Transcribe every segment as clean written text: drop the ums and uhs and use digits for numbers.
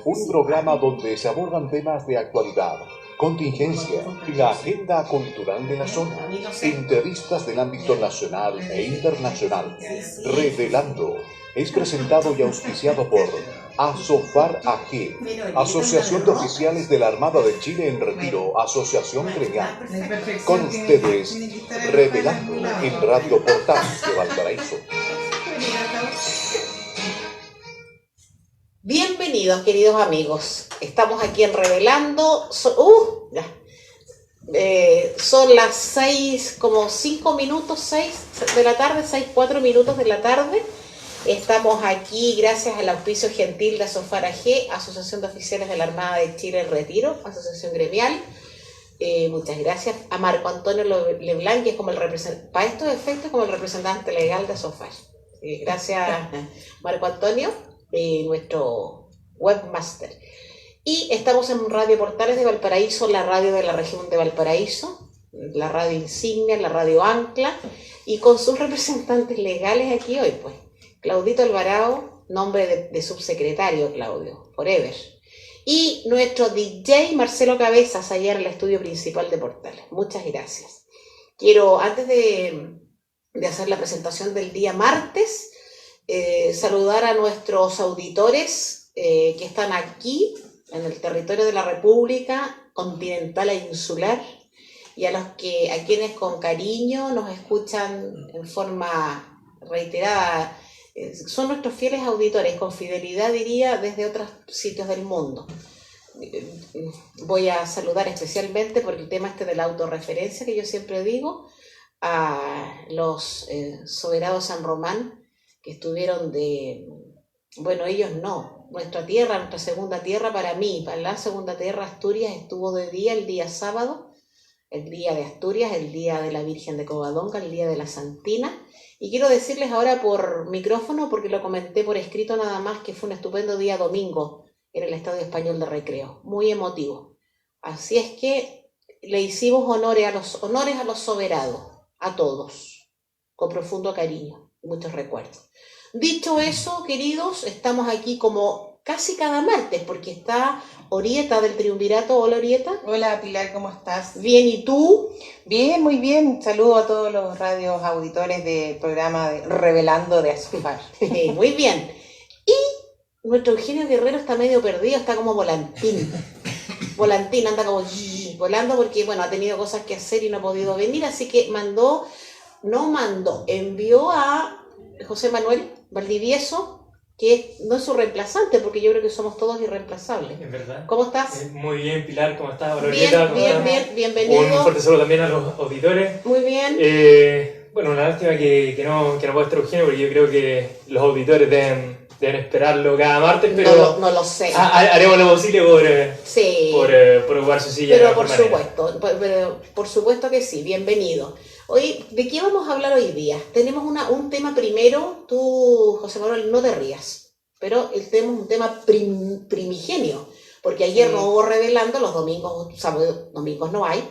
un programa donde se abordan temas de actualidad, contingencia, la agenda cultural de la zona, entrevistas del ámbito nacional e internacional. Revelando es presentado y auspiciado por ASOFAR AG, Asociación de Oficiales de la Armada de Chile en Retiro, Asociación Gremial. Con ustedes, Revelando en Radio Portal de Valparaíso. Bienvenidos, queridos amigos. Estamos aquí en Revelando. Son las 6, como 5 minutos, 6 de la tarde, 4 minutos de la tarde. Estamos aquí gracias al auspicio gentil de ASOFAR AG, Asociación de Oficiales de la Armada de Chile en Retiro, Asociación Gremial. Muchas gracias a Marco Antonio Leblanc, que es como el representante, para estos efectos, como el representante legal de ASOFAR. Gracias, Marco Antonio, nuestro webmaster. Y estamos en Radio Portales de Valparaíso, la radio de la región de Valparaíso, la radio insignia, la radio ancla, y con sus representantes legales aquí hoy, pues. Claudito Alvarado, nombre de subsecretario, Claudio, forever. Y nuestro DJ Marcelo Cabezas, allá en el estudio principal de Portales. Muchas gracias. Quiero, antes de hacer la presentación del día martes, saludar a nuestros auditores que están aquí, en el territorio de la República continental e insular, y a quienes con cariño nos escuchan en forma reiterada. Son nuestros fieles auditores, con fidelidad diría, desde otros sitios del mundo. Voy a saludar especialmente por el tema de la autorreferencia que yo siempre digo, a los soberados San Román, que estuvieron bueno, ellos no, nuestra tierra, nuestra segunda tierra, para mí, para la segunda tierra, Asturias, estuvo de día, el día sábado, el día de Asturias, el día de la Virgen de Covadonga, el día de la Santina. Y quiero decirles ahora por micrófono, porque lo comenté por escrito nada más, que fue un estupendo día domingo en el Estadio Español de Recreo, muy emotivo. Así es que le hicimos honores a los soberados, a todos, con profundo cariño y muchos recuerdos. Dicho eso, queridos, estamos aquí como casi cada martes, porque está Orieta del Triunvirato. Hola, Orieta. Hola, Pilar, ¿cómo estás? Bien, ¿y tú? Bien, muy bien. Saludo a todos los radios auditores del programa de Revelando de ASOFAR. Muy bien. Y nuestro Eugenio Guerrero está medio perdido, está como volantín. Volantín, anda como volando porque, bueno, ha tenido cosas que hacer y no ha podido venir, así que envió a José Manuel Valdivieso, que no es su reemplazante, porque yo creo que somos todos irreemplazables. Es verdad. ¿Cómo estás? Muy bien, Pilar, ¿cómo estás? Hola, bien, bienvenido. Un fuerte saludo también a los auditores. Muy bien. Bueno, una lástima que no pueda estar Eugenio, porque yo creo que los auditores deben esperarlo cada martes, pero no lo sé. Haremos lo posible por ocupar su silla. Pero por supuesto que sí, bienvenido. Hoy, ¿de qué vamos a hablar hoy día? Tenemos un tema primero, tú, José Manuel, no te rías, pero tenemos un tema primigenio, porque ayer no hubo Revelando, los domingos, domingos no hay,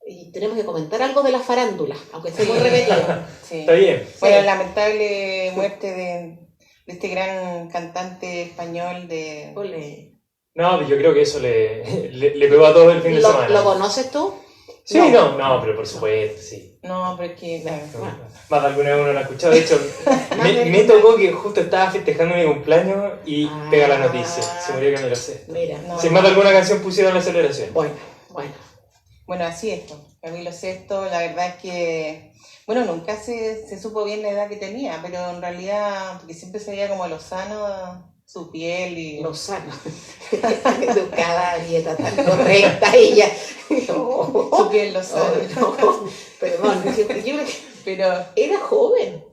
y tenemos que comentar algo de la farándula, aunque esté muy repetido. Sí. Está bien. Bueno, lamentable muerte de este gran cantante español de... Ole. No, yo creo que eso le pegó a todo el fin de semana. ¿Lo conoces tú? Sí, no, pero por supuesto, sí. No, pero es que... Más de alguna vez uno lo ha escuchado. De hecho, me tocó que justo estaba festejando mi cumpleaños y pega la noticia. Se murió Camilo Sesto. Mira. Si más de alguna canción pusieron la celebración. Bueno, así es. Camilo Sesto, la verdad es que... Bueno, nunca se supo bien la edad que tenía, pero en realidad, porque siempre se veía como lozano su piel y... Lozano. Educada, dieta tan correcta, ella. Su piel lozano. Perdón, yo creo que... Pero era joven.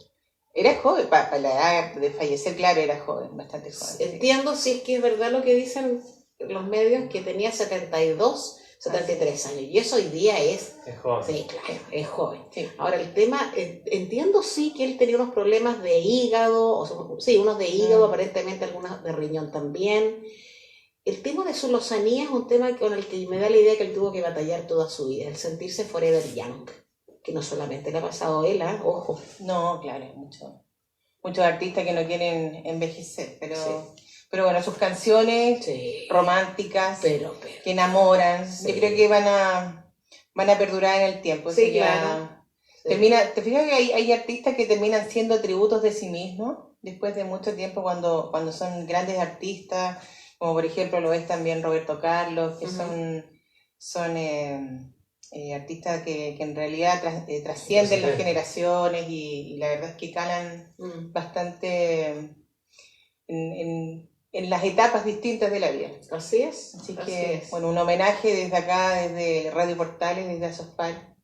Era joven, para la edad de fallecer, claro, era joven, bastante joven. Entiendo si es que es verdad lo que dicen los medios, que tenía 72, 73 años. Y eso hoy día es joven. Sí, claro, es joven. Sí. Ahora, el tema, entiendo sí que él tenía unos problemas de hígado, unos de hígado, aparentemente algunos de riñón también. El tema de su lozanía es un tema con el que me da la idea que él tuvo que batallar toda su vida, el sentirse forever young, que no solamente le ha pasado a él, ojo. No, claro, muchos artistas que no quieren envejecer, pero Pero bueno, sus canciones Sí. románticas, Pero. que enamoran, Sí. yo creo que van a perdurar en el tiempo. Sí, Eso ya claro. Sí. ¿te fijas que hay artistas que terminan siendo tributos de sí mismos después de mucho tiempo cuando son grandes artistas, como por ejemplo lo es también Roberto Carlos, que son artistas que en realidad trascienden las generaciones y la verdad es que calan bastante en las etapas distintas de la vida. Así es. Así así que, es. bueno, un homenaje desde acá, desde Radio Portales, desde Asospal,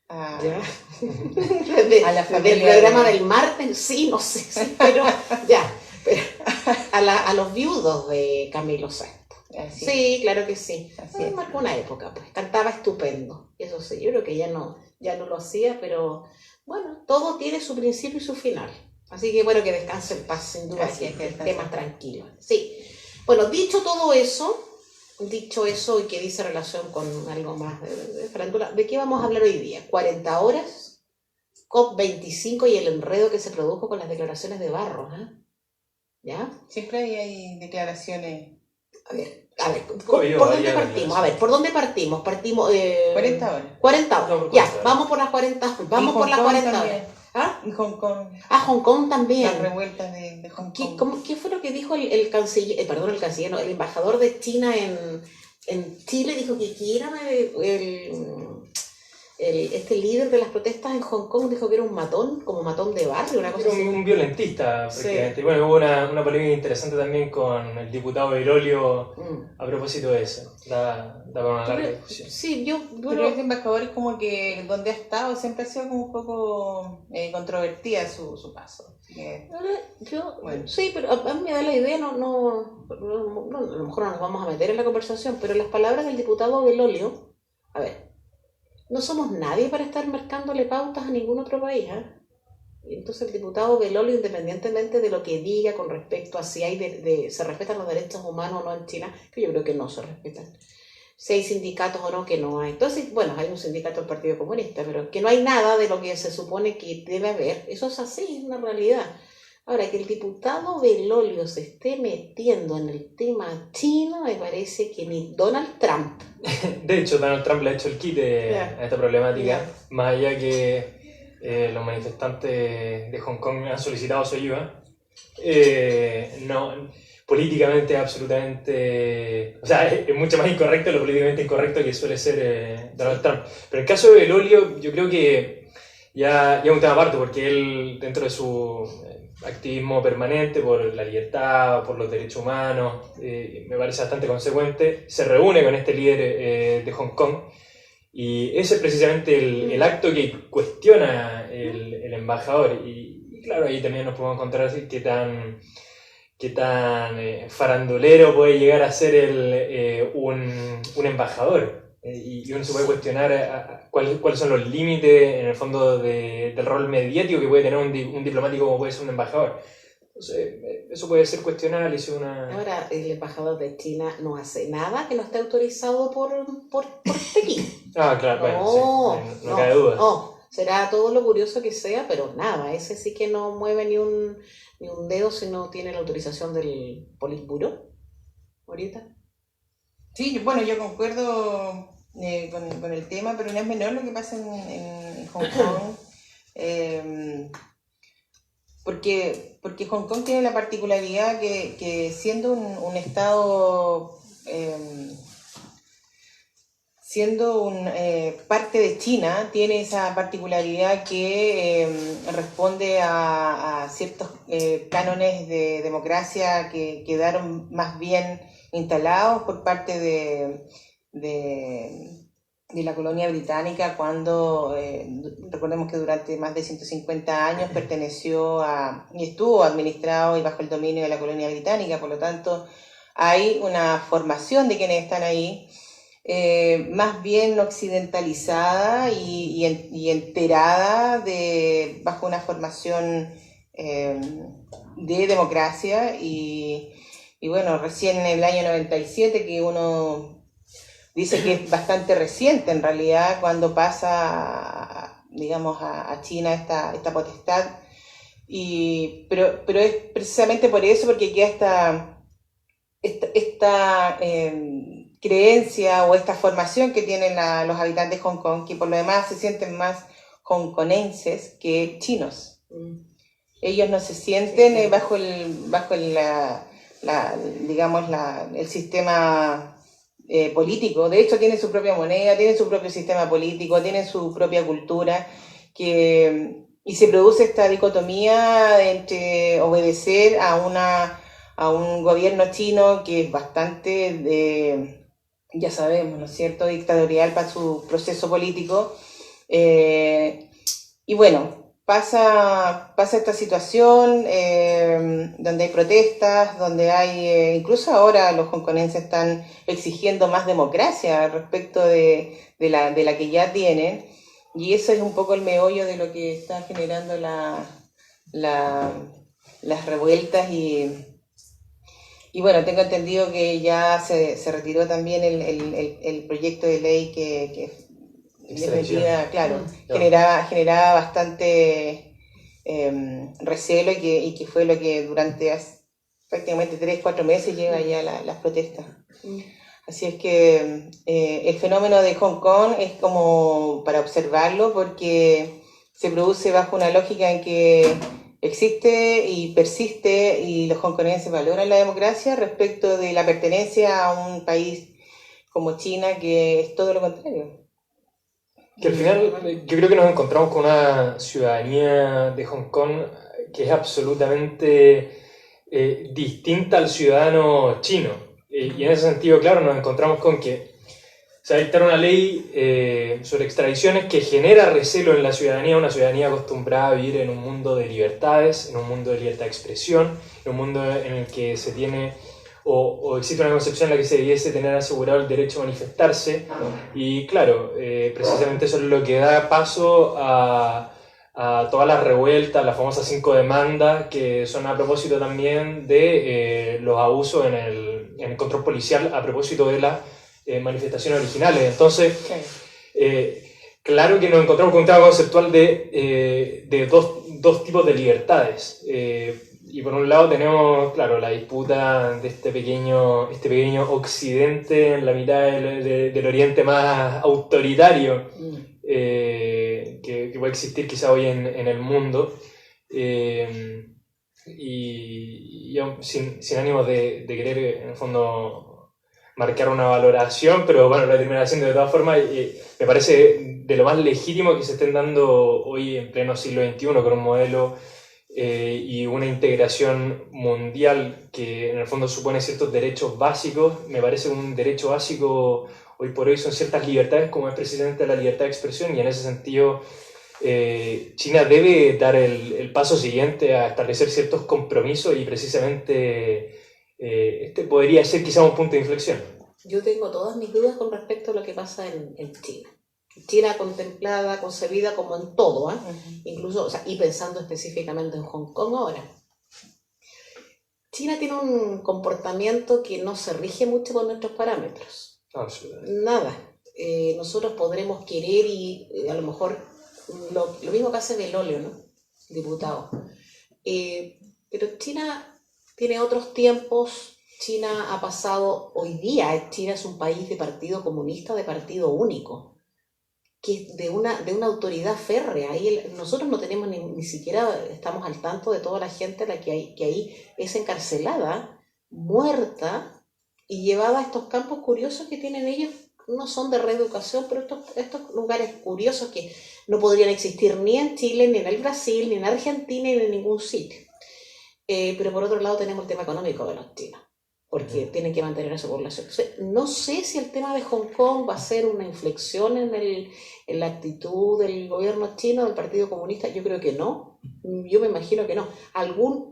Ya. a la Del familia programa de- del martes, sí, no sé, sí, pero ya. Pero a los viudos de Camilo Sesto. Así, Sí, claro que sí. así es. Marcó una época, pues. Cantaba estupendo. Eso sí, yo creo que ya no lo hacía, pero bueno, todo tiene su principio y su final. Así que bueno, que descanse en paz, sin duda, Así es, que que esté descanse más en paz. tranquilo. Sí. Bueno, dicho eso y que dice relación con algo más de farándula, ¿de qué vamos a hablar hoy día? 40 horas, COP25 y el enredo que se produjo con las declaraciones de Barros, ¿eh? ¿Ya? Siempre hay declaraciones. A ver, Oye, ¿por dónde varias partimos? A ver, ¿por dónde partimos? Partimos 40 horas. 40 horas. No, por Ya, 40 horas. vamos por las 40, vamos Y por las Hong Kong 40 también. horas. ¿Ah? En Hong Kong, Hong Kong también. las revueltas de Hong Kong. ¿Qué fue lo que dijo el canciller, el canciller, no, el embajador de China en Chile? Dijo que era este líder de las protestas en Hong Kong, dijo que era un matón, como matón de barrio, una cosa Era así. un violentista, Sí. prácticamente. Bueno, hubo una polémica interesante también con el diputado Berolio a propósito de eso. Da para una larga discusión. Sí, Pero este embajador es como que donde ha estado siempre ha sido como un poco controvertida su paso. Así que, bueno. Sí, pero a mí me da la idea, a lo mejor no nos vamos a meter en la conversación, pero las palabras del diputado Belolio, a ver, no somos nadie para estar marcándole pautas a ningún otro país, ¿eh? Y entonces el diputado Belolio, independientemente de lo que diga con respecto a si se respetan los derechos humanos o no en China, que yo creo que no se respetan, si hay sindicatos o no, que no hay. Entonces, bueno, hay un sindicato del Partido Comunista, pero que no hay nada de lo que se supone que debe haber. Eso es así, es una realidad. Ahora, que el diputado Belolio se esté metiendo en el tema chino, me parece que ni Donald Trump. De hecho, Donald Trump le ha hecho el quite a esta problemática, más allá que los manifestantes de Hong Kong han solicitado su ayuda. Políticamente absolutamente, o sea, es mucho más incorrecto lo políticamente incorrecto que suele ser Donald Trump. Pero en el caso de Belolio, yo creo que ya es un tema aparte, porque él, dentro de su activismo permanente por la libertad, por los derechos humanos, me parece bastante consecuente, se reúne con este líder de Hong Kong, y ese es precisamente el acto que cuestiona el embajador. Y claro, ahí también nos podemos encontrar qué tan farandulero puede llegar a ser un embajador. Y uno se puede cuestionar cuáles son los límites, en el fondo, del rol mediático que puede tener un diplomático como puede ser un embajador. Entonces, eso puede ser cuestionable. Ahora, el embajador de China no hace nada que no esté autorizado por Pekín. Ah, claro, bueno, sí, no cabe duda. No, será todo lo curioso que sea, pero nada, ese sí que no mueve ni un dedo si no tiene la autorización del Politburo. ¿Ahorita? Sí, bueno, yo concuerdo con el tema, pero no es menor lo que pasa en Hong Kong. Porque Hong Kong tiene la particularidad que siendo un estado, parte de China, tiene esa particularidad que responde a ciertos cánones de democracia que quedaron más bien instalados por parte de la colonia británica cuando, recordemos que durante más de 150 años perteneció y estuvo administrado y bajo el dominio de la colonia británica. Por lo tanto, hay una formación de quienes están ahí más bien occidentalizada y enterada bajo una formación de democracia y bueno, recién en el año 97, que uno dice que es bastante reciente en realidad, cuando pasa, digamos, a China esta potestad, pero es precisamente por eso, porque queda esta creencia o esta formación que tienen los habitantes de Hong Kong, que por lo demás se sienten más hongkonenses que chinos. Ellos no se sienten bajo el sistema político. De hecho, tienen su propia moneda, tienen su propio sistema político, tienen su propia cultura, y se produce esta dicotomía entre obedecer a un gobierno chino que es bastante, ya sabemos, ¿no es cierto?, dictatorial para su proceso político. Y bueno, pasa esta situación donde hay protestas, donde hay, incluso ahora los hongkonenses están exigiendo más democracia respecto de la que ya tienen, y eso es un poco el meollo de lo que está generando las revueltas. Y bueno, tengo entendido que ya se retiró también el proyecto de ley que claro, generaba bastante recelo y que fue lo que durante prácticamente 3-4 meses lleva ya las protestas. Así es que el fenómeno de Hong Kong es como para observarlo, porque se produce bajo una lógica en que existe y persiste, y los hongkonenses valoran la democracia respecto de la pertenencia a un país como China, que es todo lo contrario. Que al final yo creo que nos encontramos con una ciudadanía de Hong Kong que es absolutamente distinta al ciudadano chino. Y en ese sentido, claro, nos encontramos con que se dictaron una ley sobre extradiciones que genera recelo en la ciudadanía, una ciudadanía acostumbrada a vivir en un mundo de libertades, en un mundo de libertad de expresión, en un mundo en el que se tiene o existe una concepción en la que se debiese tener asegurado el derecho a manifestarse. Y claro, precisamente eso es lo que da paso a todas las revueltas, las famosas 5 demandas, que son a propósito también de los abusos en el control policial a propósito de las manifestaciones originales. Entonces, claro que nos encontramos con un tema conceptual de dos tipos de libertades. Y por un lado tenemos, claro, la disputa de este pequeño occidente en la mitad del oriente más autoritario que puede existir quizá hoy en el mundo. Y sin ánimo de querer, en el fondo, marcar una valoración, pero bueno, lo terminaré haciendo de todas formas. Me parece de lo más legítimo que se estén dando hoy en pleno siglo XXI con un modelo y una integración mundial que en el fondo supone ciertos derechos básicos. Me parece un derecho básico hoy por hoy son ciertas libertades, como es precisamente la libertad de expresión, y en ese sentido China debe dar el paso siguiente a establecer ciertos compromisos, y precisamente este podría ser quizá un punto de inflexión. Yo tengo todas mis dudas con respecto a lo que pasa en China. China contemplada, concebida como en todo, incluso, y pensando específicamente en Hong Kong ahora. China tiene un comportamiento que no se rige mucho con nuestros parámetros. Nada. Nosotros podremos querer y a lo mejor lo mismo que hace Belolio, ¿no? Diputado. Pero China tiene otros tiempos. China ha pasado, hoy día China es un país de partido comunista, de partido único, que es de una autoridad férrea. Nosotros no tenemos ni siquiera estamos al tanto de toda la gente a la que ahí es encarcelada, muerta y llevada a estos campos curiosos que tienen ellos. No son de reeducación, pero estos lugares curiosos que no podrían existir ni en Chile, ni en el Brasil, ni en Argentina, ni en ningún sitio. Pero por otro lado tenemos el tema económico de los chinos, porque tienen que mantener a su población. No sé si el tema de Hong Kong va a ser una inflexión en la actitud del gobierno chino, del Partido Comunista. Yo creo que no. Yo me imagino que no.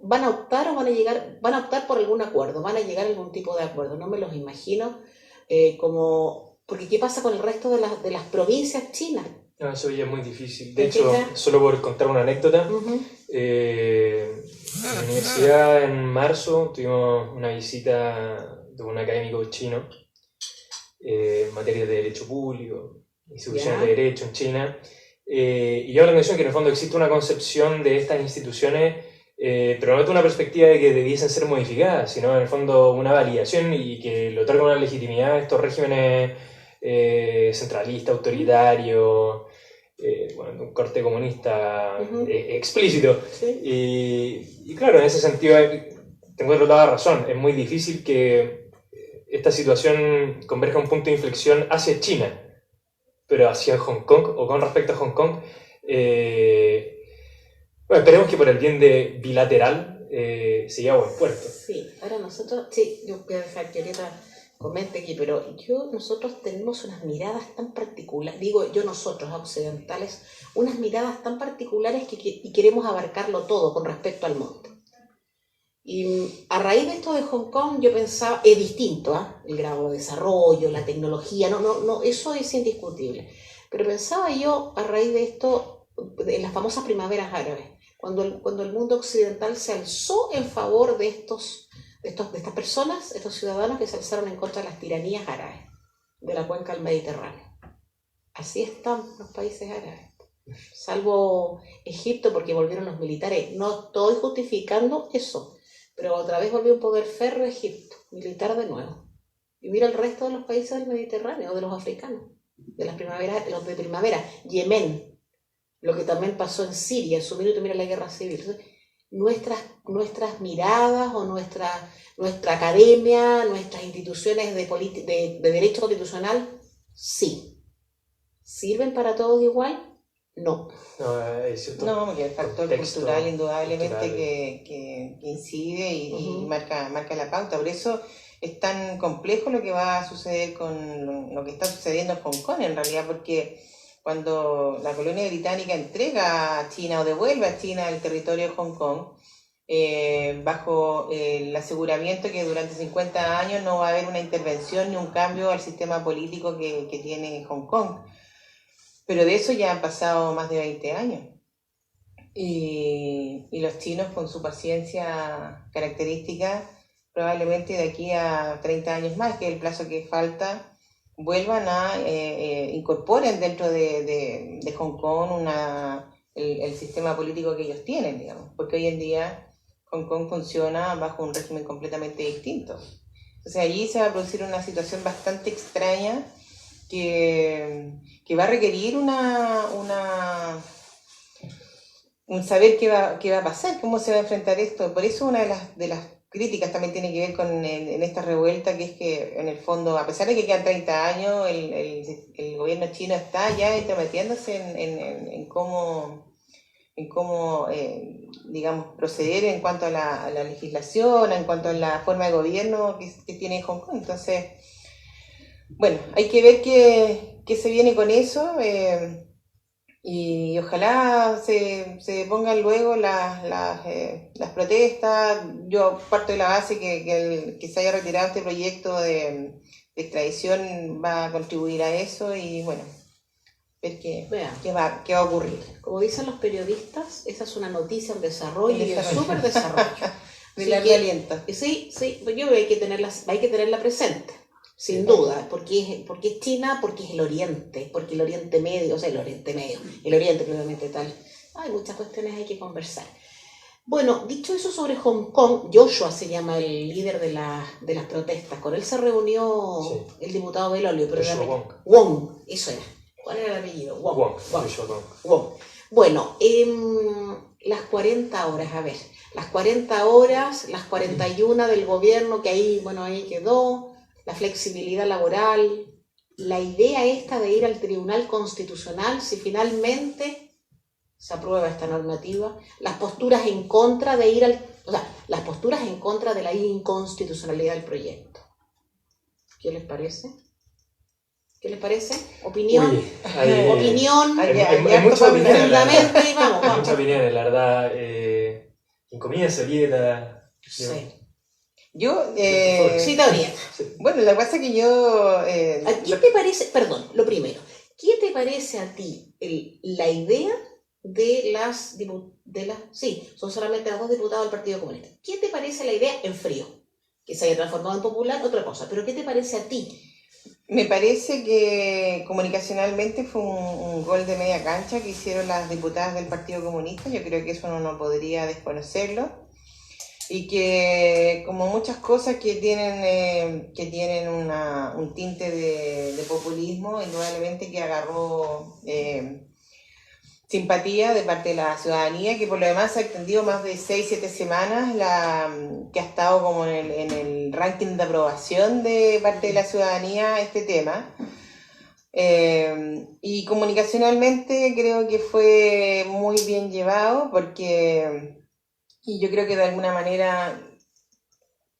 ¿Van a optar o van a optar por algún acuerdo? ¿Van a llegar a algún tipo de acuerdo? No me los imagino porque ¿qué pasa con el resto de las provincias chinas? No, eso ya es muy difícil. De hecho, solo por contar una anécdota, en la universidad en marzo tuvimos una visita de un académico chino en materia de derecho público, instituciones de derecho en China, y llama la atención que en el fondo existe una concepción de estas instituciones pero no de una perspectiva de que debiesen ser modificadas, sino en el fondo una validación y que le otorga una legitimidad a estos regímenes centralistas, autoritarios, bueno, de un corte comunista explícito. Sí. Y claro, en ese sentido tengo toda la razón, es muy difícil que esta situación converja a un punto de inflexión hacia China, pero hacia Hong Kong, o con respecto a Hong Kong, bueno, esperemos que por el bien de bilateral se llegue a buen puerto. Sí, ahora nosotros, yo voy a dejar que ahorita comente aquí, pero nosotros tenemos unas miradas tan particulares, digo yo nosotros, occidentales, unas miradas tan particulares y queremos abarcarlo todo con respecto al mundo. Y a raíz de esto de Hong Kong yo pensaba, es distinto, el grado de desarrollo, la tecnología, no, eso es indiscutible. Pero pensaba yo a raíz de esto, en las famosas primaveras árabes, cuando el mundo occidental se alzó en favor de estas personas, estos ciudadanos que se alzaron en contra de las tiranías árabes de la cuenca del Mediterráneo. Así están los países árabes, salvo Egipto porque volvieron los militares. No estoy justificando eso, pero otra vez volvió un poder férreo Egipto, militar de nuevo. Y mira el resto de los países del Mediterráneo, de los africanos, de las primaveras, los de primavera, Yemen, lo que también pasó en Siria, en su minuto, mira la guerra civil. Nuestras miradas o nuestra academia, nuestras instituciones de derecho constitucional, sí. ¿Sirven para todos igual? No. No, porque el factor cultural indudablemente que incide y marca la pauta. Por eso es tan complejo lo que va a suceder con lo que está sucediendo en Hong Kong en realidad, porque cuando la colonia británica entrega a China o devuelve a China el territorio de Hong Kong, bajo el aseguramiento que durante 50 años no va a haber una intervención ni un cambio al sistema político que tiene Hong Kong. Pero de eso ya han pasado más de 20 años. Y los chinos, con su paciencia característica, probablemente de aquí a 30 años más, que es el plazo que falta, vuelvan a incorporen dentro de Hong Kong el sistema político que ellos tienen, digamos, porque hoy en día Hong Kong funciona bajo un régimen completamente distinto. Entonces allí se va a producir una situación bastante extraña que va a requerir un saber qué va a pasar, cómo se va a enfrentar esto. Por eso una de las críticas también tiene que ver con en esta revuelta, que es que en el fondo, a pesar de que quedan 30 años, el gobierno chino está ya intrometiéndose en cómo digamos, proceder en cuanto a la legislación, en cuanto a la forma de gobierno que tiene Hong Kong. Entonces, bueno, hay que ver qué se viene con eso, y ojalá se pongan luego las protestas. Yo parto de la base que se haya retirado este proyecto de extradición va a contribuir a eso, y bueno, ver qué va a ocurrir. Como dicen los periodistas, esa es una noticia en desarrollo y en súper desarrollo. De largo aliento. Sí, pues yo hay que tenerla presente. Sin duda, porque es China, porque es el Oriente Medio, el Oriente probablemente tal. Hay muchas cuestiones hay que conversar. Bueno, dicho eso sobre Hong Kong, Joshua se llama el líder de las protestas. Con él se reunió el diputado Belolio, pero Wong, eso era. ¿Cuál era el apellido? Wong. Bueno, las 40 horas, a ver, las 40 horas, las 41 del gobierno, que ahí quedó. La flexibilidad laboral, la idea esta de ir al Tribunal Constitucional si finalmente se aprueba esta normativa, las posturas en contra de las posturas en contra de la inconstitucionalidad del proyecto. ¿Qué les parece? ¿Opinión? Uy, hay muchas opiniones. Hay muchas opiniones, la verdad. Incomienza, dieta. Sí. Yo, teoría. Bueno, la cosa que yo... ¿Qué te parece? Perdón, lo primero. ¿Qué te parece a ti la idea de son solamente los 2 diputados del Partido Comunista? ¿Qué te parece la idea en frío? Que se haya transformado en popular, otra cosa. Pero ¿qué te parece a ti Me parece que comunicacionalmente fue un gol de media cancha que hicieron las diputadas del Partido Comunista. Yo creo que eso uno no podría desconocerlo. Y que como muchas cosas que tienen un tinte de populismo, indudablemente que agarró simpatía de parte de la ciudadanía, que por lo demás ha extendido más de 6-7 semanas, que ha estado como en el ranking de aprobación de parte de la ciudadanía este tema. Y comunicacionalmente creo que fue muy bien llevado, y yo creo que de alguna manera,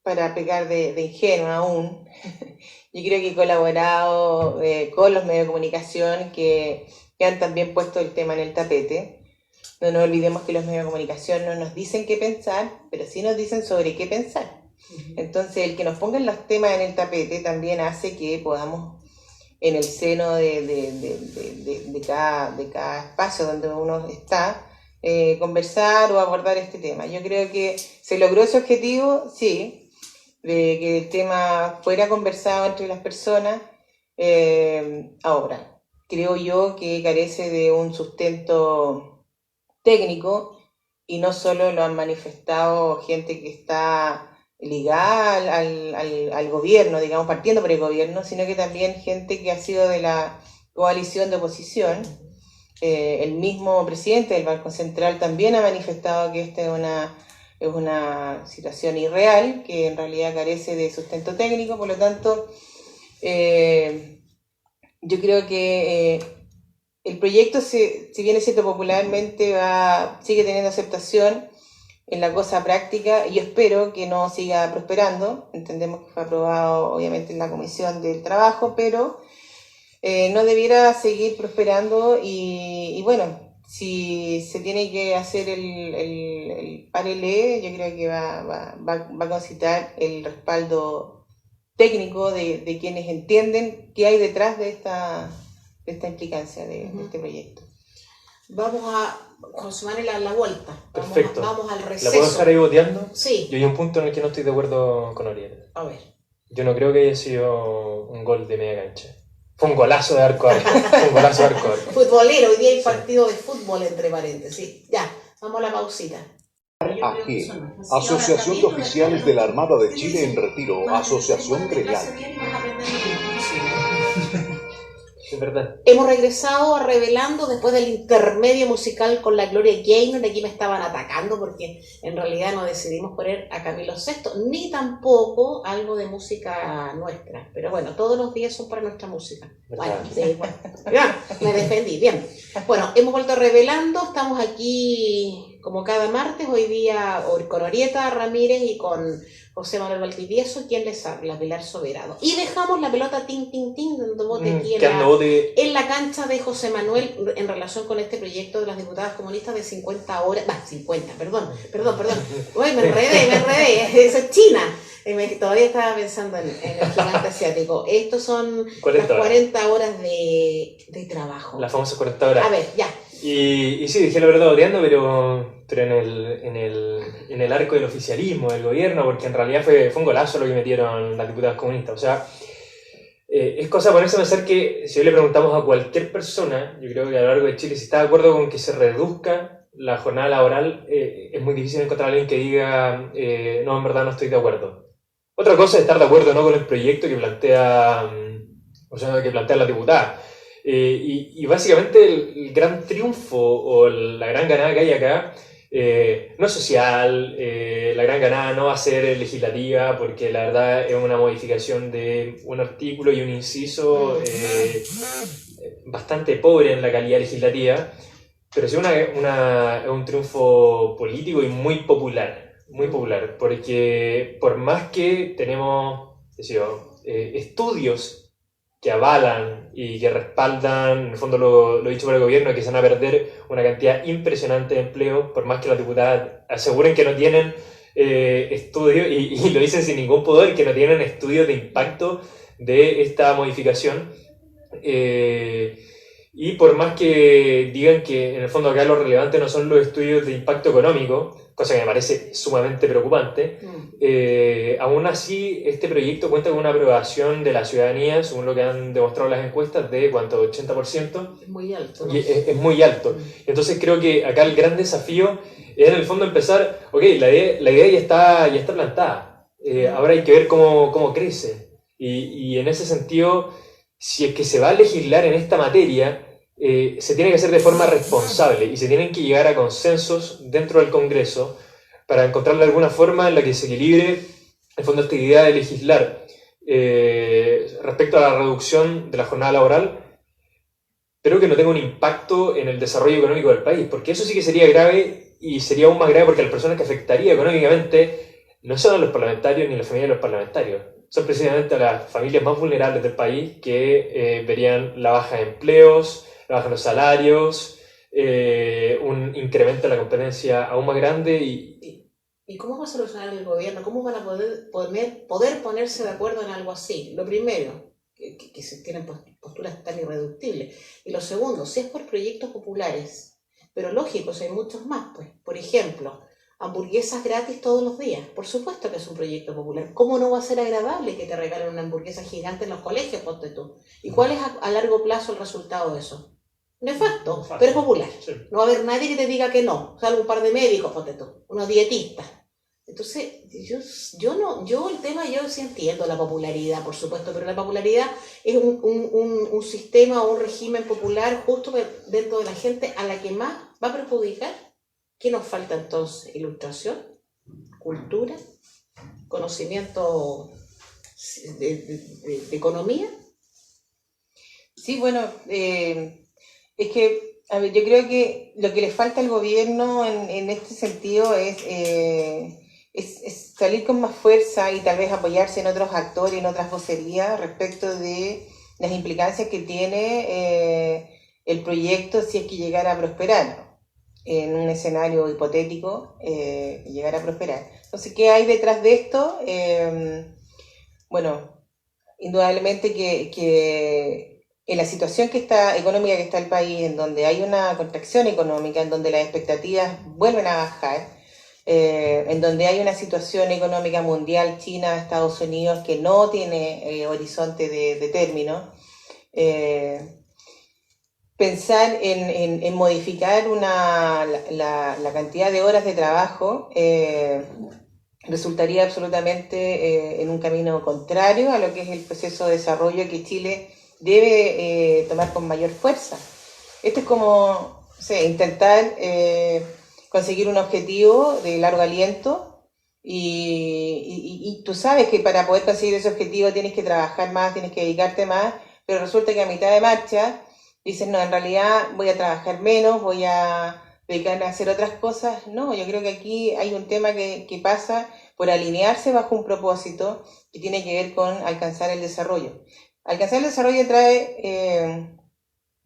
para pecar de ingenua aún, yo creo que he colaborado con los medios de comunicación que han también puesto el tema en el tapete. No nos olvidemos que los medios de comunicación no nos dicen qué pensar, pero sí nos dicen sobre qué pensar. Entonces, el que nos pongan los temas en el tapete también hace que podamos, en el seno de cada espacio donde uno está, conversar o abordar este tema. Yo creo que se logró ese objetivo, sí, de que el tema fuera conversado entre las personas. Ahora, creo yo que carece de un sustento técnico, y no solo lo han manifestado gente que está ligada al gobierno, digamos, partiendo por el gobierno, sino que también gente que ha sido de la coalición de oposición. El mismo presidente del Banco Central también ha manifestado que esta es una situación irreal, que en realidad carece de sustento técnico. Por lo tanto, yo creo que el proyecto, si bien es cierto, popularmente sigue teniendo aceptación. En la cosa práctica, y yo espero que no siga prosperando. Entendemos que fue aprobado obviamente en la Comisión del Trabajo, pero no debiera seguir prosperando, y bueno, si se tiene que hacer el parelé, yo creo que va a concitar el respaldo técnico de quienes entienden qué hay detrás de esta implicancia de este proyecto. Vamos a José Manuel a la vuelta. Perfecto. Vamos al receso. ¿La puedo dejar ahí boteando? Sí. Yo hay un punto en el que no estoy de acuerdo con Oriel. A ver. Yo no creo que haya sido un gol de media cancha. Fue un golazo de arco a arco. Fue un golazo de arco a arco. Futbolero, hoy día hay partido de fútbol entre paréntesis. Ya, vamos a la pausita. AG, Asociación de Oficiales de la Armada de Chile en Retiro, Asociación Gremial. Es verdad. Hemos regresado a Revelando después del intermedio musical con la Gloria Gaynor. Aquí me estaban atacando porque en realidad no decidimos poner a Camilo VI, ni tampoco algo de música nuestra. Pero bueno, todos los días son para nuestra música. Bueno, sí, bueno. Ya, me defendí, bien. Bueno, hemos vuelto a Revelando. Estamos aquí como cada martes, hoy día con Orieta Ramírez y con José Manuel Valdivieso, quien les habla, Pilar Soberano. Y dejamos la pelota tin, tin, tin, dando bote aquí en la cancha de José Manuel en relación con este proyecto de las diputadas comunistas de 50 horas, 50, perdón. Uy, me enredé, eso es China. Todavía estaba pensando en el gigante asiático. Estos son 40 las 40 horas de trabajo. Las famosas 40 horas. A ver, ya. Y sí, dije la verdad odiando, pero en el arco del oficialismo, del gobierno, porque en realidad fue un golazo lo que metieron las diputadas comunistas. O sea, es cosa ponerse a pensar que si hoy le preguntamos a cualquier persona, yo creo que a lo largo de Chile, si está de acuerdo con que se reduzca la jornada laboral, es muy difícil encontrar a alguien que diga no, en verdad no estoy de acuerdo. Otra cosa es estar de acuerdo no con el proyecto que plantea las diputadas. Y básicamente el gran triunfo o la gran ganada que hay acá no es social, la gran ganada no va a ser legislativa, porque la verdad es una modificación de un artículo y un inciso bastante pobre en la calidad legislativa, pero sí es un triunfo político y muy popular, porque por más que tenemos estudios que avalan y que respaldan, en el fondo lo dicho por el gobierno, que se van a perder una cantidad impresionante de empleo, por más que las diputadas aseguren que no tienen estudios, y lo dicen sin ningún pudor, que no tienen estudios de impacto de esta modificación. Y por más que digan que en el fondo acá lo relevante no son los estudios de impacto económico, cosa que me parece sumamente preocupante, aún así este proyecto cuenta con una aprobación de la ciudadanía, según lo que han demostrado las encuestas, de ¿cuánto? 80%. Es muy alto, ¿no? Y es muy alto. Entonces creo que acá el gran desafío es en el fondo empezar, ok, la idea ya está plantada, ahora hay que ver cómo crece. Y en ese sentido, si es que se va a legislar en esta materia, se tiene que hacer de forma responsable y se tienen que llegar a consensos dentro del Congreso para encontrar alguna forma en la que se equilibre, en el fondo, esta idea de legislar respecto a la reducción de la jornada laboral, pero que no tenga un impacto en el desarrollo económico del país, porque eso sí que sería grave y sería aún más grave porque las personas que afectaría económicamente no son a los parlamentarios ni a la familia de los parlamentarios, son precisamente a las familias más vulnerables del país que verían la baja de empleos, la baja de los salarios, un incremento de la competencia aún más grande ¿Y cómo va a solucionar el gobierno? ¿Cómo van a poder ponerse de acuerdo en algo así? Lo primero, que se tienen posturas tan irreductibles. Y lo segundo, si es por proyectos populares, pero lógicos, hay muchos más, pues. Por ejemplo, hamburguesas gratis todos los días. Por supuesto que es un proyecto popular. ¿Cómo no va a ser agradable que te regalen una hamburguesa gigante en los colegios, ponte tú? ¿Y cuál es a largo plazo el resultado de eso? Nefasto, pero es popular. Sí. No va a haber nadie que te diga que no, salvo un par de médicos, ponte tú, unos dietistas. Entonces, yo el tema, yo sí entiendo la popularidad, por supuesto, pero la popularidad es un sistema o un régimen popular justo dentro de la gente a la que más va a perjudicar. ¿Qué nos falta entonces? Ilustración, cultura, conocimiento de economía. Sí, bueno, es que, a ver, yo creo que lo que le falta al gobierno en este sentido es salir con más fuerza y tal vez apoyarse en otros actores, en otras vocerías respecto de las implicancias que tiene el proyecto si es que llegara a prosperar, ¿no? En un escenario hipotético, llegar a prosperar. Entonces, ¿qué hay detrás de esto? Bueno, indudablemente que en la situación económica que está el país, en donde hay una contracción económica, en donde las expectativas vuelven a bajar, en donde hay una situación económica mundial, China, Estados Unidos, que no tiene horizonte de término, pensar en modificar la cantidad de horas de trabajo resultaría absolutamente en un camino contrario a lo que es el proceso de desarrollo que Chile debe tomar con mayor fuerza. Esto es como, no sé, intentar conseguir un objetivo de largo aliento y tú sabes que para poder conseguir ese objetivo tienes que trabajar más, tienes que dedicarte más, pero resulta que a mitad de marcha dices, no, en realidad voy a trabajar menos, voy a dedicarme a hacer otras cosas. No, yo creo que aquí hay un tema que pasa por alinearse bajo un propósito que tiene que ver con alcanzar el desarrollo. Alcanzar el desarrollo trae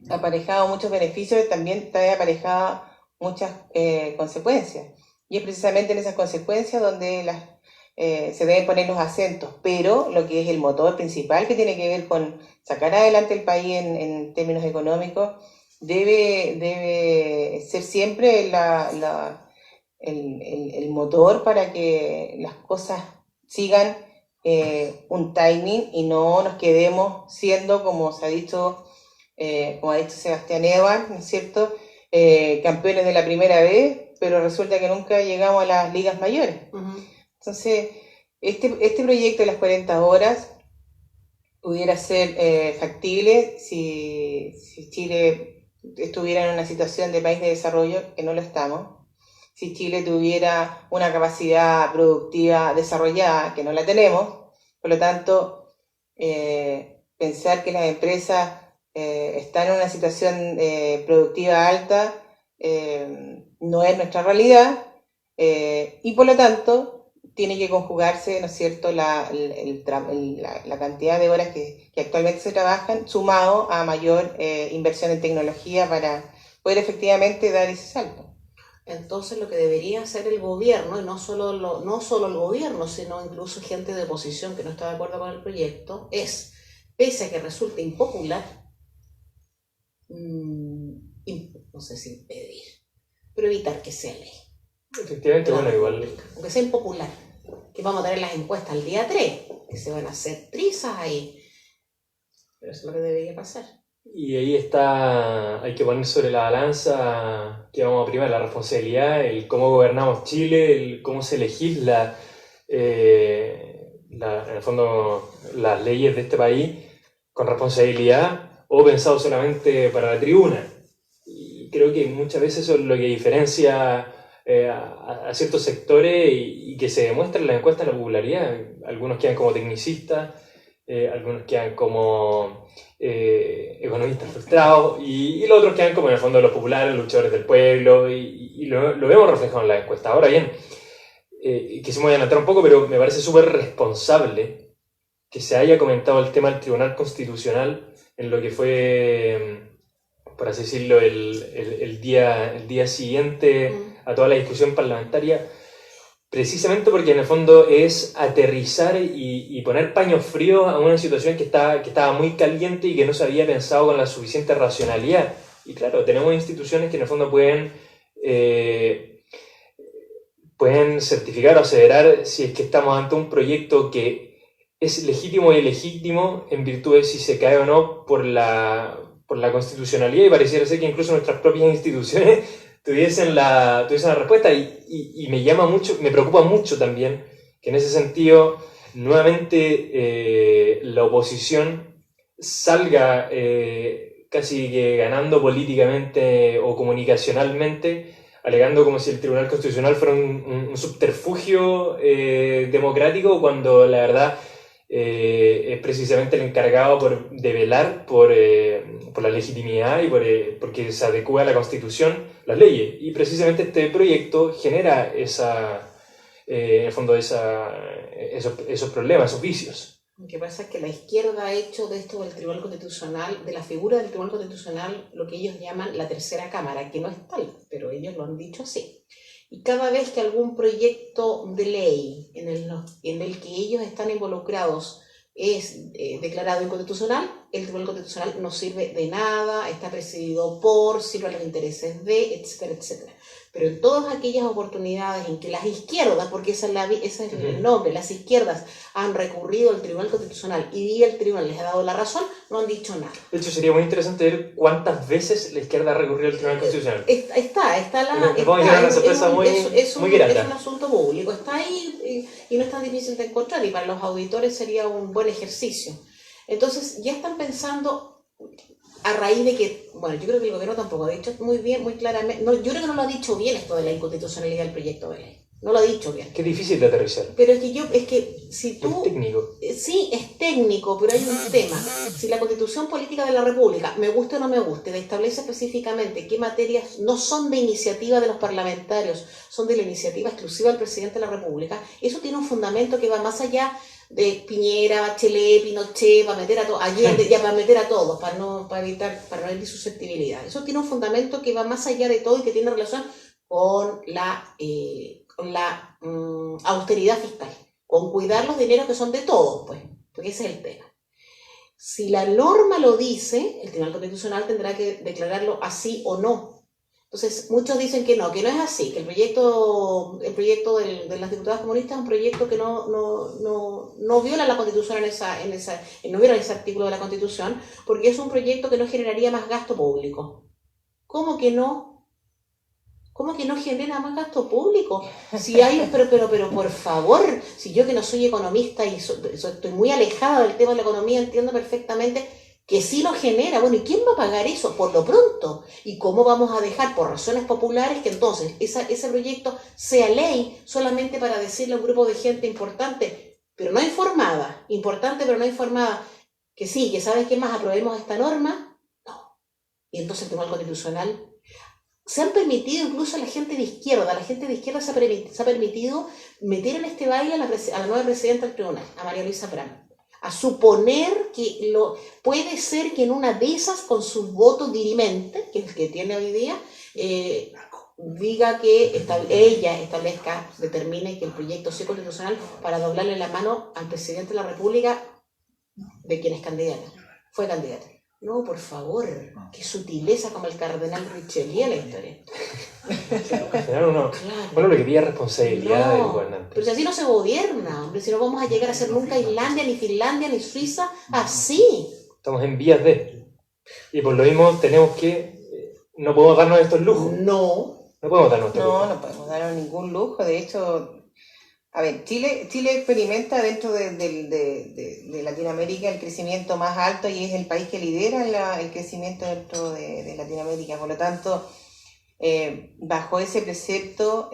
aparejado muchos beneficios, también trae aparejado muchas consecuencias. Y es precisamente en esas consecuencias donde se deben poner los acentos, pero lo que es el motor principal que tiene que ver con sacar adelante el país en términos económicos debe ser siempre el motor para que las cosas sigan un timing y no nos quedemos siendo, como ha dicho Sebastián Edwards, ¿no es cierto?, campeones de la primera vez, pero resulta que nunca llegamos a las ligas mayores. Uh-huh. Entonces, este proyecto de las 40 horas pudiera ser factible si Chile estuviera en una situación de país de desarrollo, que no lo estamos, si Chile tuviera una capacidad productiva desarrollada, que no la tenemos, por lo tanto, pensar que las empresas están en una situación productiva alta no es nuestra realidad, y por lo tanto tiene que conjugarse, ¿no es cierto?, la cantidad de horas que actualmente se trabajan, sumado a mayor inversión en tecnología para poder efectivamente dar ese salto. Entonces lo que debería hacer el gobierno, y no solo el gobierno, sino incluso gente de oposición que no está de acuerdo con el proyecto, es, pese a que resulte impopular, no sé si impedir, pero evitar que sea ley. Efectivamente, bueno, igual. Aunque sea impopular, que vamos a tener las encuestas el día 3, que se van a hacer trizas ahí, pero eso es lo que debería pasar. Y ahí está, hay que poner sobre la balanza que vamos a primar, la responsabilidad, el cómo gobernamos Chile, el cómo se legisla, en el fondo, las leyes de este país con responsabilidad o pensado solamente para la tribuna. Y creo que muchas veces eso es lo que diferencia a ciertos sectores y que se demuestra en las encuestas de la popularidad. Algunos quedan como tecnicistas, algunos quedan como economistas frustrados y los otros quedan como en el fondo los populares, luchadores del pueblo y lo vemos reflejado en la encuesta. Ahora bien, quisimos adelantar un poco, pero me parece súper responsable que se haya comentado el tema del Tribunal Constitucional en lo que fue, por así decirlo, el día siguiente a toda la discusión parlamentaria, precisamente porque en el fondo es aterrizar y poner paños fríos a una situación que estaba muy caliente y que no se había pensado con la suficiente racionalidad. Y claro, tenemos instituciones que en el fondo pueden certificar o aseverar si es que estamos ante un proyecto que es legítimo y ilegítimo en virtud de si se cae o no por la constitucionalidad, y pareciera ser que incluso nuestras propias instituciones tuviesen la respuesta y me preocupa mucho también que en ese sentido nuevamente la oposición salga casi que ganando políticamente o comunicacionalmente, alegando como si el Tribunal Constitucional fuera un subterfugio democrático, cuando la verdad es precisamente el encargado de velar por la legitimidad y porque se adecúa a la Constitución las leyes. Y precisamente este proyecto genera en el fondo esos problemas, esos vicios. Lo que pasa es que la izquierda ha hecho de esto del Tribunal Constitucional, de la figura del Tribunal Constitucional, lo que ellos llaman la tercera cámara, que no es tal, pero ellos lo han dicho así. Y cada vez que algún proyecto de ley en el que ellos están involucrados es declarado inconstitucional, el Tribunal Constitucional no sirve de nada, está presidido sirve a los intereses de, etcétera, etcétera. Pero en todas aquellas oportunidades en que las izquierdas, porque ese es el nombre, las izquierdas han recurrido al Tribunal Constitucional y el Tribunal les ha dado la razón, no han dicho nada. De hecho, sería muy interesante ver cuántas veces la izquierda ha recurrido al Tribunal Constitucional. Es un asunto público, está ahí y no es tan difícil de encontrar, y para los auditores sería un buen ejercicio. Entonces, ya están pensando, a raíz de que, bueno, yo creo que el gobierno tampoco ha dicho muy bien, muy claramente, no, yo creo que no lo ha dicho bien esto de la inconstitucionalidad del proyecto de ley. No lo ha dicho bien. Qué difícil de aterrizar. Pero es que si tú... Es técnico. Sí, es técnico, pero hay un tema. Si la Constitución Política de la República, me guste o no me guste, establece específicamente qué materias no son de iniciativa de los parlamentarios, son de la iniciativa exclusiva del presidente de la República, eso tiene un fundamento que va más allá de Piñera, Bachelet, Pinochet, para meter a todos, Allende, ya para meter a todos, para no herir susceptibilidad. Eso tiene un fundamento que va más allá de todo y que tiene relación con la austeridad fiscal, con cuidar los dineros que son de todos, pues, porque ese es el tema. Si la norma lo dice, el Tribunal Constitucional tendrá que declararlo así o no. Entonces, muchos dicen que no es así, que el proyecto de las diputadas comunistas es un proyecto que no viola la Constitución no viola ese artículo de la Constitución, porque es un proyecto que no generaría más gasto público. ¿Cómo que no? ¿Cómo que no genera más gasto público? Si hay, pero por favor, si yo que no soy economista y estoy muy alejada del tema de la economía, entiendo perfectamente que sí lo genera. Bueno, ¿y quién va a pagar eso por lo pronto? ¿Y cómo vamos a dejar por razones populares que entonces ese proyecto sea ley solamente para decirle a un grupo de gente importante, pero no informada, que sí, que sabes qué más, aprobemos esta norma? No. Y entonces el Tribunal Constitucional se han permitido, incluso a la gente de izquierda se ha permitido meter en este baile a la nueva presidenta del tribunal, a María Luisa Pram, a suponer que puede ser que en una de esas, con su voto dirimente, que es el que tiene hoy día, diga que ella determine que el proyecto sea constitucional para doblarle la mano al presidente de la República, de quien es candidata, fue candidata. No, por favor, qué sutileza como el cardenal Richelieu la historia. Al final uno lo que pide es responsabilidad del gobernante. Pero si así no se gobierna, hombre, si no vamos a llegar a ser nunca Islandia, ni Finlandia, ni Suiza, así. Estamos en vías de. Y por lo mismo tenemos que. No podemos darnos estos lujos. No. No podemos darnos estos lujos. No podemos darnos ningún lujo. De hecho, a ver, Chile experimenta dentro de Latinoamérica el crecimiento más alto y es el país que lidera el crecimiento dentro de Latinoamérica. Por lo tanto, bajo ese precepto,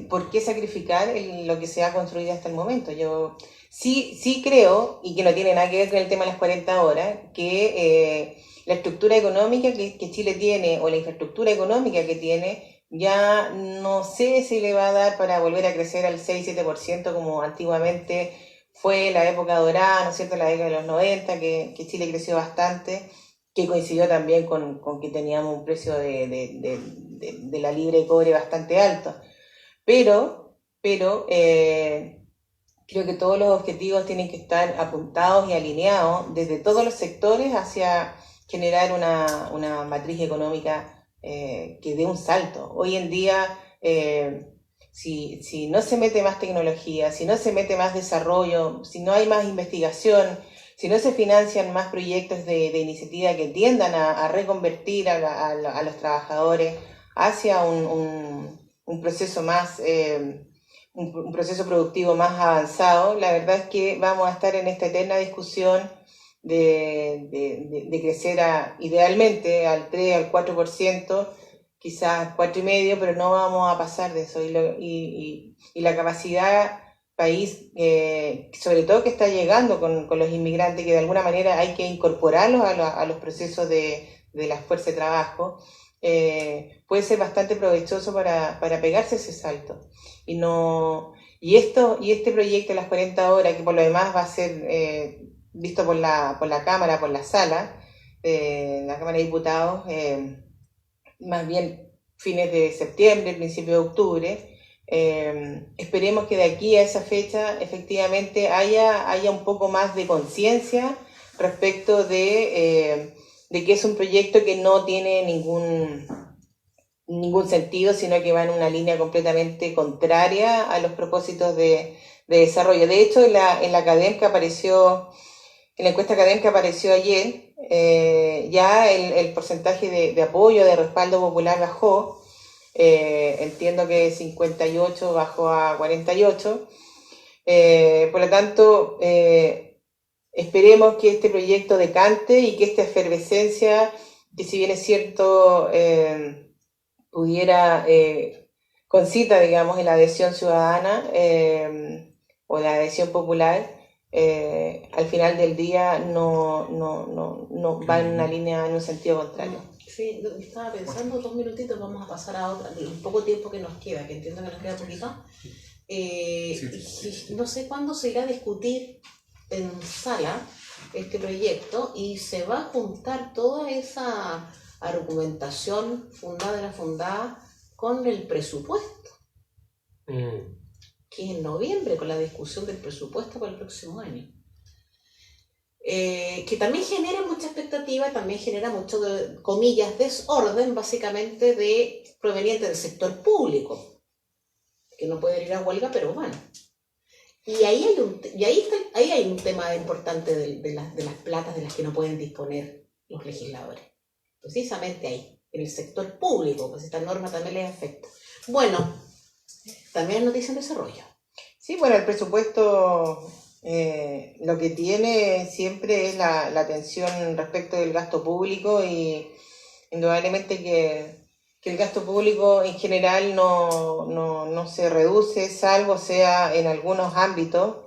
¿por qué sacrificar lo que se ha construido hasta el momento? Yo sí creo, y que no tiene nada que ver con el tema de las 40 horas, que la estructura económica que Chile tiene o la infraestructura económica que tiene ya no sé si le va a dar para volver a crecer al 6-7% como antiguamente fue la época dorada, ¿no es cierto?, la década de los 90, que Chile creció bastante, que coincidió también con que teníamos un precio de la libra de cobre bastante alto. Pero creo que todos los objetivos tienen que estar apuntados y alineados desde todos los sectores hacia generar una matriz económica que dé un salto. Hoy en día, si no se mete más tecnología, si no se mete más desarrollo, si no hay más investigación, si no se financian más proyectos de iniciativa que tiendan a reconvertir a los trabajadores hacia un proceso más, un proceso productivo más avanzado, la verdad es que vamos a estar en esta eterna discusión de crecer idealmente al 3, al 4%, quizás 4,5%, pero no vamos a pasar de eso. Y la capacidad país, sobre todo que está llegando con los inmigrantes, que de alguna manera hay que incorporarlos a los procesos de la fuerza de trabajo, puede ser bastante provechoso para pegarse ese salto. Y este proyecto de las 40 horas, que por lo demás va a ser visto por la Cámara, por la Sala, la Cámara de Diputados, más bien fines de septiembre, principio de octubre. Esperemos que de aquí a esa fecha efectivamente haya un poco más de conciencia respecto de que es un proyecto que no tiene ningún sentido, sino que va en una línea completamente contraria a los propósitos de desarrollo. De hecho, en la encuesta académica apareció ayer, ya el porcentaje de apoyo, de respaldo popular bajó. Entiendo que 58 bajó a 48. Por lo tanto, esperemos que este proyecto decante y que esta efervescencia, que si bien es cierto, pudiera concita, digamos, en la adhesión ciudadana o la adhesión popular, al final del día no va en una línea, en un sentido contrario. Sí, estaba pensando 2 minutitos, vamos a pasar a otra, el poco tiempo que nos queda, que entiendo que nos queda poquito. No sé cuándo se irá a discutir en sala este proyecto y se va a juntar toda esa argumentación fundada y no fundada con el presupuesto, que es en noviembre, con la discusión del presupuesto para el próximo año. Que también genera mucha expectativa, también genera mucho, comillas, desorden, básicamente proveniente del sector público, que no puede ir a huelga, pero bueno. Y ahí hay un tema importante de las platas de las que no pueden disponer los legisladores. Precisamente ahí, en el sector público, pues esta norma también les afecta. Bueno, también es noticia en desarrollo. Sí, bueno, el presupuesto lo que tiene siempre es la atención respecto del gasto público, y indudablemente que el gasto público en general no se reduce, salvo sea en algunos ámbitos,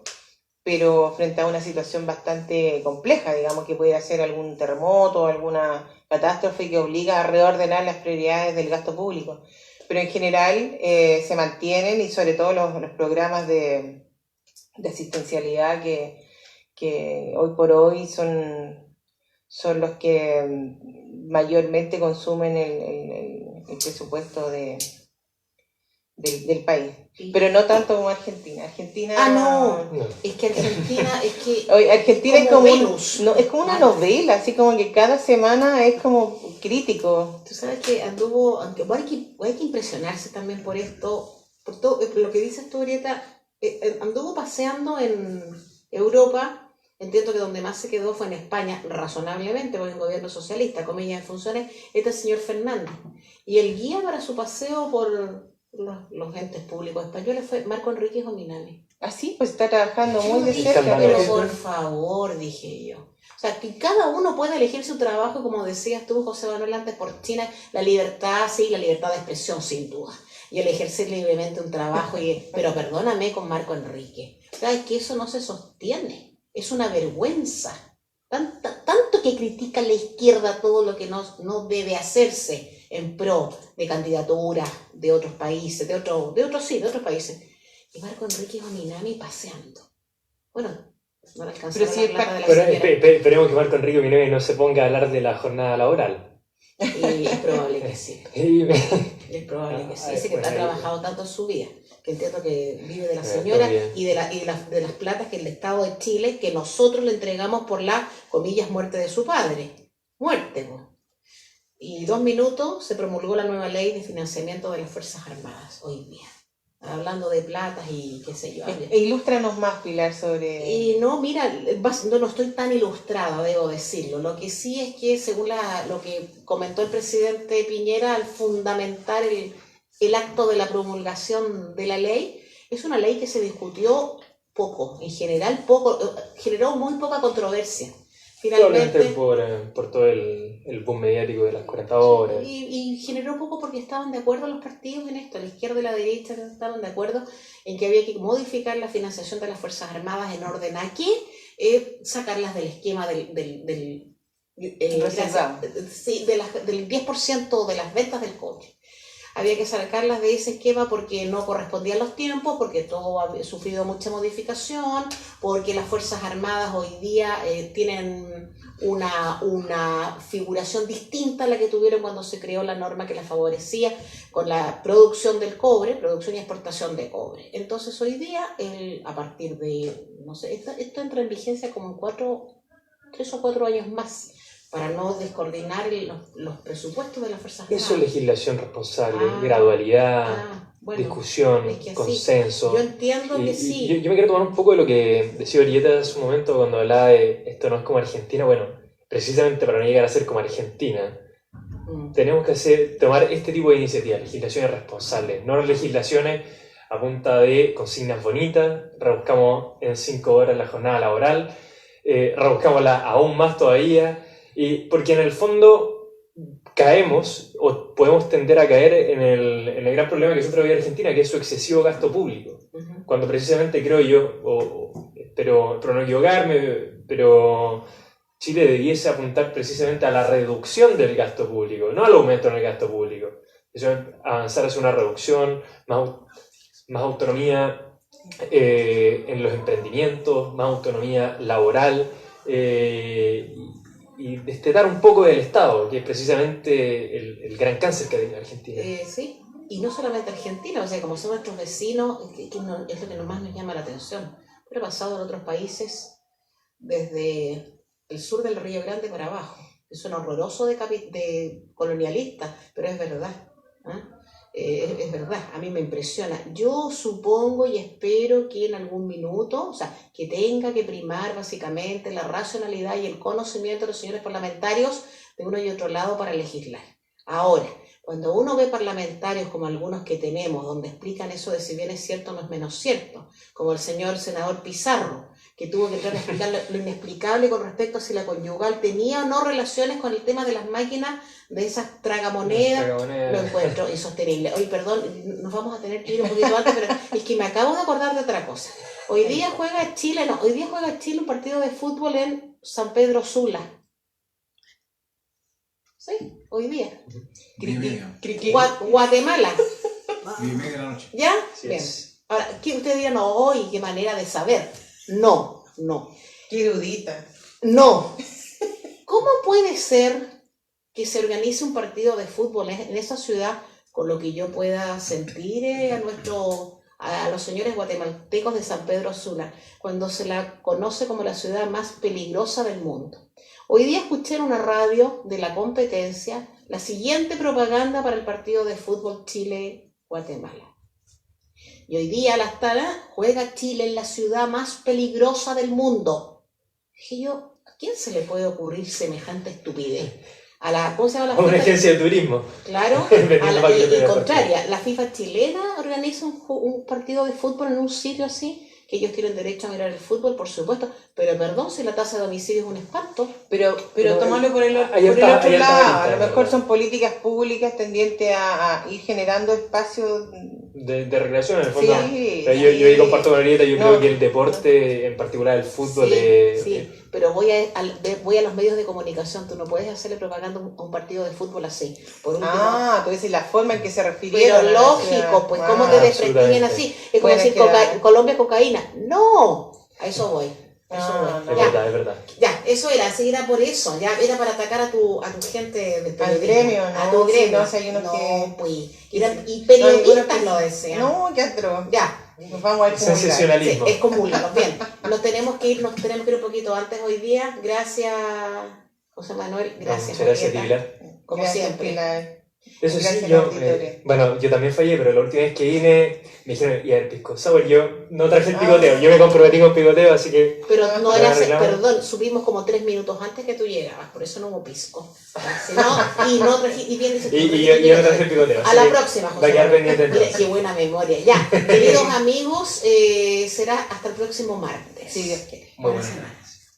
pero frente a una situación bastante compleja, digamos, que pudiera ser algún terremoto o alguna catástrofe que obliga a reordenar las prioridades del gasto público. Pero en general se mantienen, y sobre todo los programas de asistencialidad que hoy por hoy son los que mayormente consumen el presupuesto del país. Sí. Pero no tanto como Argentina. Argentina... No. No. Es que Argentina, es que Oye, Argentina es como como, Venus. es como una novela, así como que cada semana es como crítico. tú sabes que anduvo, aunque hay que impresionarse también por esto, por todo lo que dices tú, Orieta, anduvo paseando en Europa. Entiendo que donde más se quedó fue en España, razonablemente, porque el gobierno socialista, comillas en funciones, este señor Fernández. Y el guía para su paseo por los entes públicos españoles fue Marco Enrique Jominami. Así, pues está trabajando muy de Dije, cerca. pero Pero por favor, dije yo. O sea, que cada uno puede elegir su trabajo, como decías tú, José Manuel, antes por China, la libertad, sí, la libertad de expresión, sin duda. Y el ejercer libremente un trabajo, pero perdóname con Marco Enrique. O sea, es que eso no se sostiene. Es una vergüenza. Tanto que critica la izquierda todo lo que no debe hacerse en pro de candidaturas de otros países, de otros países. Y Marco Enrique Jominami paseando. Bueno, no le alcanzó Pero la sí es plata de la Pero señora. esperemos que Marco Enrique Minemi no se ponga a hablar de la jornada laboral. Y es probable que sí. Y- Es probable que sí. Ay, Dice que bueno, ha ahí- trabajado tanto en su vida, que entiendo que vive de la Está señora bien. y de las platas que el Estado de Chile, que nosotros le entregamos por la, comillas, muerte de su padre. Muerte, po. Y 2 minutos se promulgó la nueva ley de financiamiento de las Fuerzas Armadas hoy día. Hablando de platas y qué sé yo. ilústranos más, Pilar, sobre... Y no, mira, no estoy tan ilustrada, debo decirlo. Lo que sí es que, según lo que comentó el presidente Piñera, al fundamentar el acto de la promulgación de la ley, es una ley que se discutió poco, en general poco, generó muy poca controversia. Probablemente Finalmente, por todo el boom mediático de las 40 horas. y generó poco porque estaban de acuerdo los partidos en esto, la izquierda y la derecha estaban de acuerdo en que había que modificar la financiación de las Fuerzas Armadas en orden a que sacarlas del esquema Reservado. del 10% de las ventas del cobre. Había que sacarlas de ese esquema porque no correspondían los tiempos, porque todo ha sufrido mucha modificación, porque las Fuerzas Armadas hoy día tienen una figuración distinta a la que tuvieron cuando se creó la norma que las favorecía con la producción del cobre, producción y exportación de cobre. Entonces hoy día, a partir de, no sé, esto entra en vigencia como en 3 o 4 años más, para no descoordinar los presupuestos de las Fuerzas Armadas. Eso es legislación responsable, Ah, gradualidad, bueno, discusión, es que sí. consenso. Yo entiendo que sí. Yo me quiero tomar un poco de lo que decía Orieta hace un momento cuando hablaba de esto no es como Argentina. Bueno, precisamente para no llegar a ser como Argentina, tenemos que tomar este tipo de iniciativas, legislaciones responsables, no legislaciones a punta de consignas bonitas, rebuscamos en 5 horas la jornada laboral, rebuscámosla aún más todavía, porque en el fondo caemos o podemos tender a caer en el gran problema que sufre hoy Argentina, que es su excesivo gasto público. Cuando precisamente creo yo, espero no equivocarme, pero Chile debiese apuntar precisamente a la reducción del gasto público, no al aumento en el gasto público. Eso es avanzar hacia una reducción, más autonomía en los emprendimientos, más autonomía laboral y destetar un poco del Estado, que es precisamente el gran cáncer que ha tenido Argentina. Sí, y no solamente Argentina, o sea, como son nuestros vecinos, es lo que más nos llama la atención. Pero ha pasado en otros países desde el sur del Río Grande para abajo. Es un horroroso de colonialista, pero es verdad. Es verdad, a mí me impresiona. Yo supongo y espero que en algún minuto, o sea, que tenga que primar básicamente la racionalidad y el conocimiento de los señores parlamentarios de uno y otro lado para legislar. Ahora, cuando uno ve parlamentarios como algunos que tenemos, donde explican eso de si bien es cierto no es menos cierto, como el señor senador Pizarro, que tuvo que entrar a explicar lo inexplicable con respecto a si la conyugal tenía o no relaciones con el tema de las máquinas, de esas tragamonedas, lo encuentro insostenible. Oye, perdón, nos vamos a tener que ir un poquito antes, pero es que me acabo de acordar de otra cosa. Hoy día juega Chile un partido de fútbol en San Pedro Sula. Sí, hoy día. Guatemala. 10:30 de la noche. ¿Ya? Así Bien. es. Ahora, ¿qué usted dirá? No, hoy, qué manera de saber. No. Qué erudita. No. ¿Cómo puede ser que se organice un partido de fútbol en esa ciudad con lo que yo pueda sentir a los señores guatemaltecos de San Pedro Sula, cuando se la conoce como la ciudad más peligrosa del mundo. Hoy día escuché en una radio de la competencia la siguiente propaganda para el partido de fútbol Chile-Guatemala. Y hoy día juega Chile en la ciudad más peligrosa del mundo. Dije yo, ¿a quién se le puede ocurrir semejante estupidez? ¿Cómo se llama la Una FIFA? agencia de turismo. Claro, y contraria, la FIFA chilena organiza un partido de fútbol en un sitio así, que ellos tienen derecho a mirar el fútbol, por supuesto, pero perdón, si la tasa de homicidio es un espanto. Pero tomarlo por el otro lado, a lo mejor son políticas públicas tendientes a ir generando espacios de recreación en el fondo. Sí, pero yo ahí comparto con Arieta, yo creo que el deporte, en particular el fútbol, sí, pero voy a los medios de comunicación, tú no puedes hacerle propaganda a un partido de fútbol así. Por último, tú dices la forma en que se refirieron. pero lógico, pues cómo te desprestigian así. Es como decir Colombia cocaína. No, a eso voy. Es verdad. Ya, eso era, así era por eso, ya era para atacar a tu gente del al gremio, ¿no? A tu gremio. Sí, hay unos y periodistas lo decían. No, qué atro. Ya. Nos vamos a sensacionalismo. Sí, es comulgarnos. Bien, nos tenemos que ir un poquito antes hoy día. Gracias, José Manuel. Gracias. Muchas gracias, Pilar. Como gracias, siempre. Pilar. Eso Gracias sí, a los auditores. bueno, yo también fallé, pero la última vez que vine me dijeron, y a ver, pisco sour, yo no traje el picoteo, yo me comprometí con picoteo, así que... Pero no ¿lo era, arreglamos? perdón, subimos como 3 minutos antes que tú llegabas, por eso no hubo pisco. Si no, y no traje, y bien dices tú, Y yo no traje el picoteo. a la próxima, José. Va a quedar Manuel. pendiente Mira, entonces. qué buena memoria. Ya, queridos amigos, será hasta el próximo martes. Sí, Dios quiere. Muy Buenas buenas semanas.